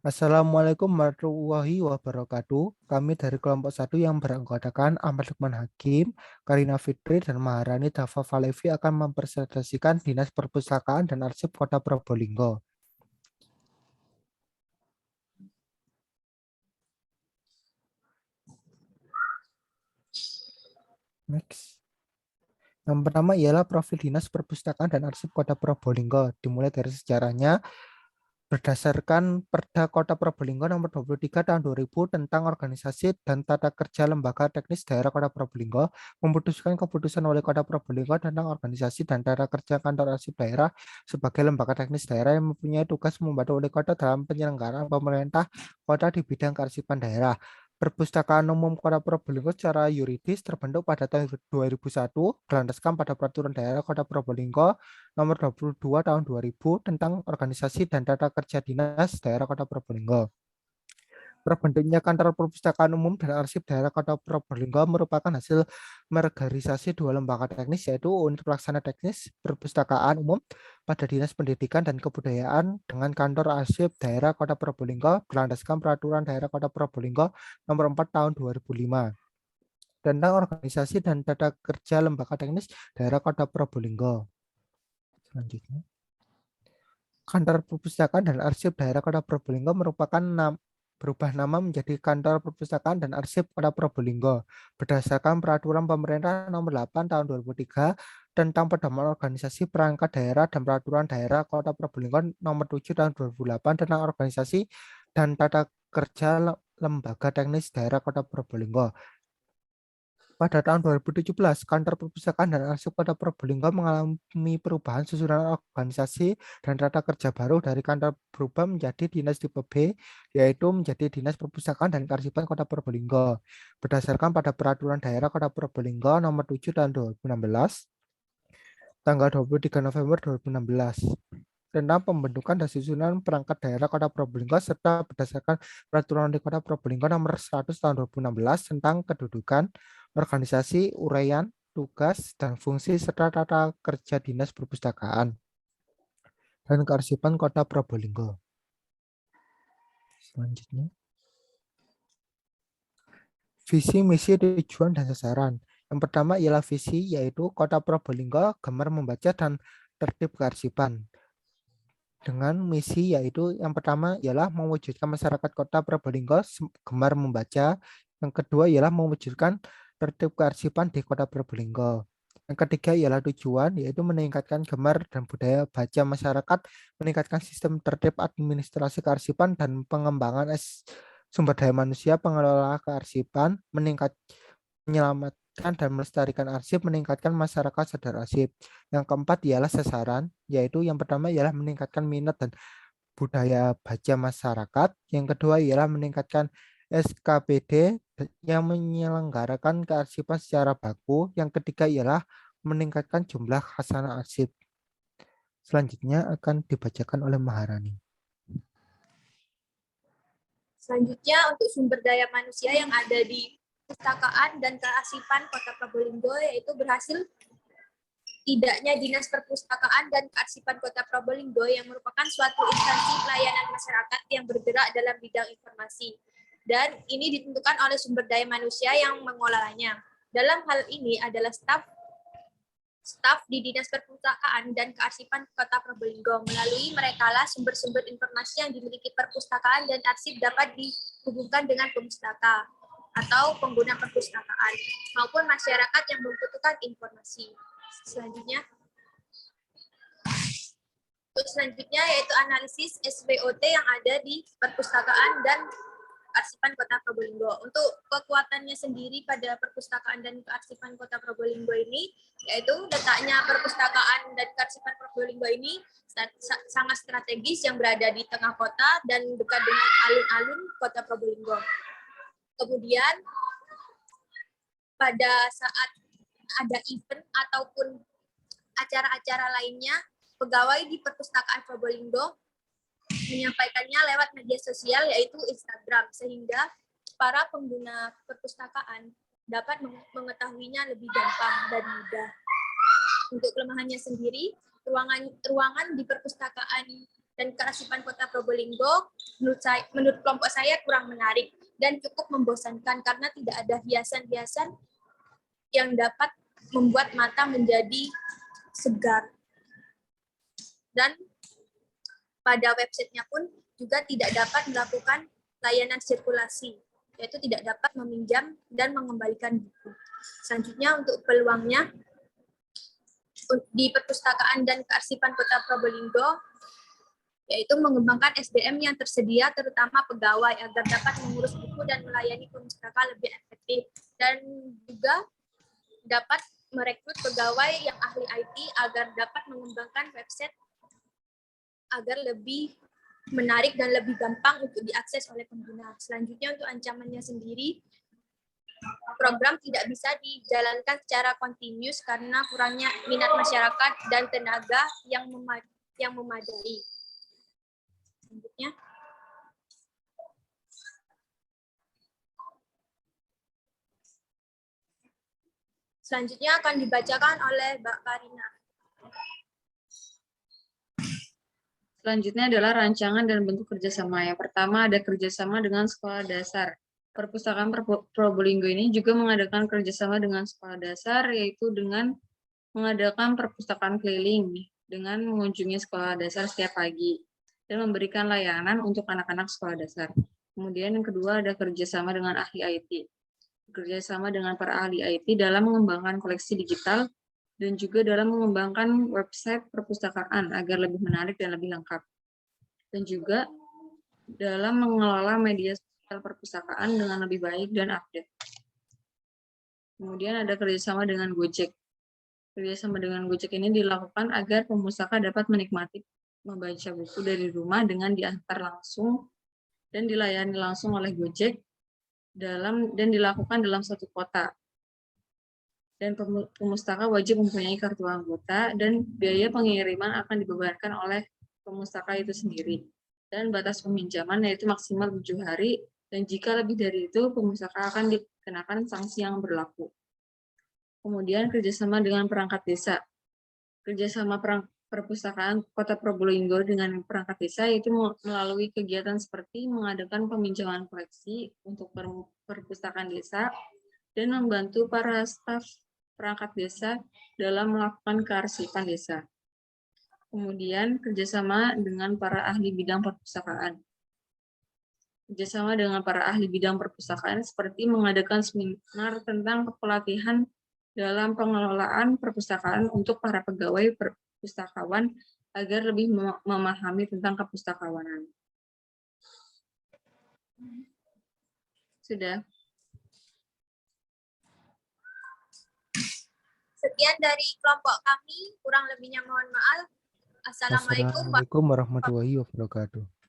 Assalamualaikum warahmatullahi wabarakatuh. Kami dari kelompok satu yang beranggotakan Ahmad Lukman Hakim, Karina Fitri, dan Maharani Dafa Falevi akan mempresentasikan Dinas Perpustakaan dan Arsip Kota Probolinggo. Next. Yang pertama ialah profil Dinas Perpustakaan dan Arsip Kota Probolinggo. Dimulai dari sejarahnya, berdasarkan Perda Kota Probolinggo nomor 23 tahun 2000 tentang organisasi dan tata kerja lembaga teknis daerah Kota Probolinggo, memutuskan keputusan Wali Kota Probolinggo tentang organisasi dan tata kerja kantor arsip daerah sebagai lembaga teknis daerah yang mempunyai tugas membantu Wali Kota dalam penyelenggaraan pemerintah kota di bidang kearsipan daerah. Perpustakaan Umum Kota Probolinggo secara yuridis terbentuk pada tahun 2001, berlandaskan pada Peraturan Daerah Kota Probolinggo Nomor 22 Tahun 2000 tentang Organisasi dan Tata Kerja Dinas Daerah Kota Probolinggo. Terbentuknya Kantor Perpustakaan Umum dan Arsip Daerah Kota Probolinggo merupakan hasil mergerisasi dua lembaga teknis, yaitu Unit Pelaksana Teknis Perpustakaan Umum pada Dinas Pendidikan dan Kebudayaan dengan Kantor Arsip Daerah Kota Probolinggo berlandaskan Peraturan Daerah Kota Probolinggo Nomor 4 Tahun 2005 tentang organisasi dan tata kerja lembaga teknis daerah Kota Probolinggo. Selanjutnya, Kantor Perpustakaan dan Arsip Daerah Kota Probolinggo berubah nama menjadi Kantor Perpustakaan dan Arsip Kota Probolinggo berdasarkan Peraturan Pemerintah Nomor 8 Tahun 2003 tentang Pedoman Organisasi Perangkat Daerah dan Peraturan Daerah Kota Probolinggo Nomor 7 Tahun 2008 tentang Organisasi dan Tata Kerja Lembaga Teknis Daerah Kota Probolinggo. Pada tahun 2017, Kantor Perpustakaan dan Arsip Kota Probolinggo mengalami perubahan susunan organisasi dan tata kerja baru dari kantor berubah menjadi Dinas Tipe B, yaitu menjadi Dinas Perpustakaan dan Kearsipan Kota Probolinggo. Berdasarkan pada Peraturan Daerah Kota Probolinggo Nomor 7 Tahun 2016, tanggal 23 November 2016 tentang pembentukan dan susunan perangkat daerah Kota Probolinggo serta berdasarkan Peraturan Wali Kota Probolinggo Nomor 100 Tahun 2016 tentang kedudukan, organisasi, uraian, tugas, dan fungsi serta tata kerja Dinas Perpustakaan dan Kearsipan Kota Probolinggo. Selanjutnya, visi, misi, tujuan, dan sasaran. Yang pertama ialah visi, yaitu Kota Probolinggo gemar membaca dan tertib kearsipan. Dengan misi yaitu yang pertama ialah mewujudkan masyarakat Kota Probolinggo gemar membaca. Yang kedua ialah mewujudkan tertib kearsipan di Kota Probolinggo. Yang ketiga ialah tujuan, yaitu meningkatkan gemar dan budaya baca masyarakat, meningkatkan sistem tertib administrasi kearsipan dan pengembangan sumber daya manusia pengelola kearsipan, menyelamatkan dan melestarikan arsip, meningkatkan masyarakat sadar arsip. Yang keempat ialah sasaran, yaitu yang pertama ialah meningkatkan minat dan budaya baca masyarakat. Yang kedua ialah meningkatkan SKPD yang menyelenggarakan kearsipan secara baku. Yang ketiga ialah meningkatkan jumlah khasanah arsip. Selanjutnya akan dibacakan oleh Maharani. Selanjutnya untuk sumber daya manusia yang ada di Perpustakaan dan Kearsipan Kota Probolinggo, yaitu berhasil tidaknya Dinas Perpustakaan dan Kearsipan Kota Probolinggo yang merupakan suatu instansi pelayanan masyarakat yang bergerak dalam bidang informasi. Dan ini ditentukan oleh sumber daya manusia yang mengolahnya. Dalam hal ini adalah staf di Dinas Perpustakaan dan Kearsipan Kota Probolinggo. Melalui merekalah sumber-sumber informasi yang dimiliki perpustakaan dan arsip dapat dihubungkan dengan pemustaka atau pengguna perpustakaan maupun masyarakat yang membutuhkan informasi. Selanjutnya yaitu analisis SWOT yang ada di perpustakaan dan Kearsipan Kota Probolinggo. Untuk kekuatannya sendiri pada perpustakaan dan kearsipan Kota Probolinggo ini, yaitu letaknya perpustakaan dan kearsipan Probolinggo ini sangat strategis yang berada di tengah kota dan dekat dengan alun-alun Kota Probolinggo. Kemudian pada saat ada event ataupun acara-acara lainnya, pegawai di perpustakaan Probolinggo menyampaikannya lewat media sosial yaitu Instagram, sehingga para pengguna perpustakaan dapat mengetahuinya lebih gampang dan mudah. Untuk kelemahannya sendiri, ruangan di perpustakaan dan Kearsipan Kota Probolinggo menurut kelompok saya kurang menarik dan cukup membosankan karena tidak ada hiasan-hiasan yang dapat membuat mata menjadi segar. Dan pada websitenya pun juga tidak dapat melakukan layanan sirkulasi, yaitu tidak dapat meminjam dan mengembalikan buku. Selanjutnya untuk peluangnya, di Perpustakaan dan Kearsipan Kota Probolinggo, yaitu mengembangkan SDM yang tersedia, terutama pegawai, agar dapat mengurus buku dan melayani pustaka lebih efektif. Dan juga dapat merekrut pegawai yang ahli IT agar dapat mengembangkan website agar lebih menarik dan lebih gampang untuk diakses oleh pengguna. Selanjutnya untuk ancamannya sendiri, program tidak bisa dijalankan secara kontinus karena kurangnya minat masyarakat dan tenaga yang memadai. Selanjutnya akan dibacakan oleh Mbak Karina. Selanjutnya adalah rancangan dan bentuk kerjasama. Yang pertama ada kerjasama dengan sekolah dasar. Perpustakaan Probolinggo ini juga mengadakan kerjasama dengan sekolah dasar, yaitu dengan mengadakan perpustakaan keliling dengan mengunjungi sekolah dasar setiap pagi dan memberikan layanan untuk anak-anak sekolah dasar. Kemudian yang kedua ada kerjasama dengan ahli IT. Kerjasama dengan para ahli IT dalam mengembangkan koleksi digital dan juga dalam mengembangkan website perpustakaan agar lebih menarik dan lebih lengkap. Dan juga dalam mengelola media sosial perpustakaan dengan lebih baik dan update. Kemudian ada kerjasama dengan Gojek. Kerjasama dengan Gojek ini dilakukan agar pemustaka dapat menikmati membaca buku dari rumah dengan diantar langsung dan dilayani langsung oleh Gojek dan dilakukan dalam satu kota. Dan pemustaka wajib mempunyai kartu anggota dan biaya pengiriman akan dibebankan oleh pemustaka itu sendiri. Dan batas peminjaman yaitu maksimal 7 hari dan jika lebih dari itu pemustaka akan dikenakan sanksi yang berlaku. Kemudian kerjasama dengan perangkat desa. Kerjasama perpustakaan Kota Probolinggo dengan perangkat desa itu melalui kegiatan seperti mengadakan peminjaman koleksi untuk perpustakaan desa dan membantu para staf perangkat desa dalam melakukan kearsipan desa. Kemudian kerjasama dengan para ahli bidang perpustakaan. Kerjasama dengan para ahli bidang perpustakaan seperti mengadakan seminar tentang pelatihan dalam pengelolaan perpustakaan untuk para pegawai perpustakawan agar lebih memahami tentang kepustakawanan. Sudah. Sekian dari kelompok kami, kurang lebihnya mohon maaf. Assalamualaikum Wassalamualaikum warahmatullahi wabarakatuh.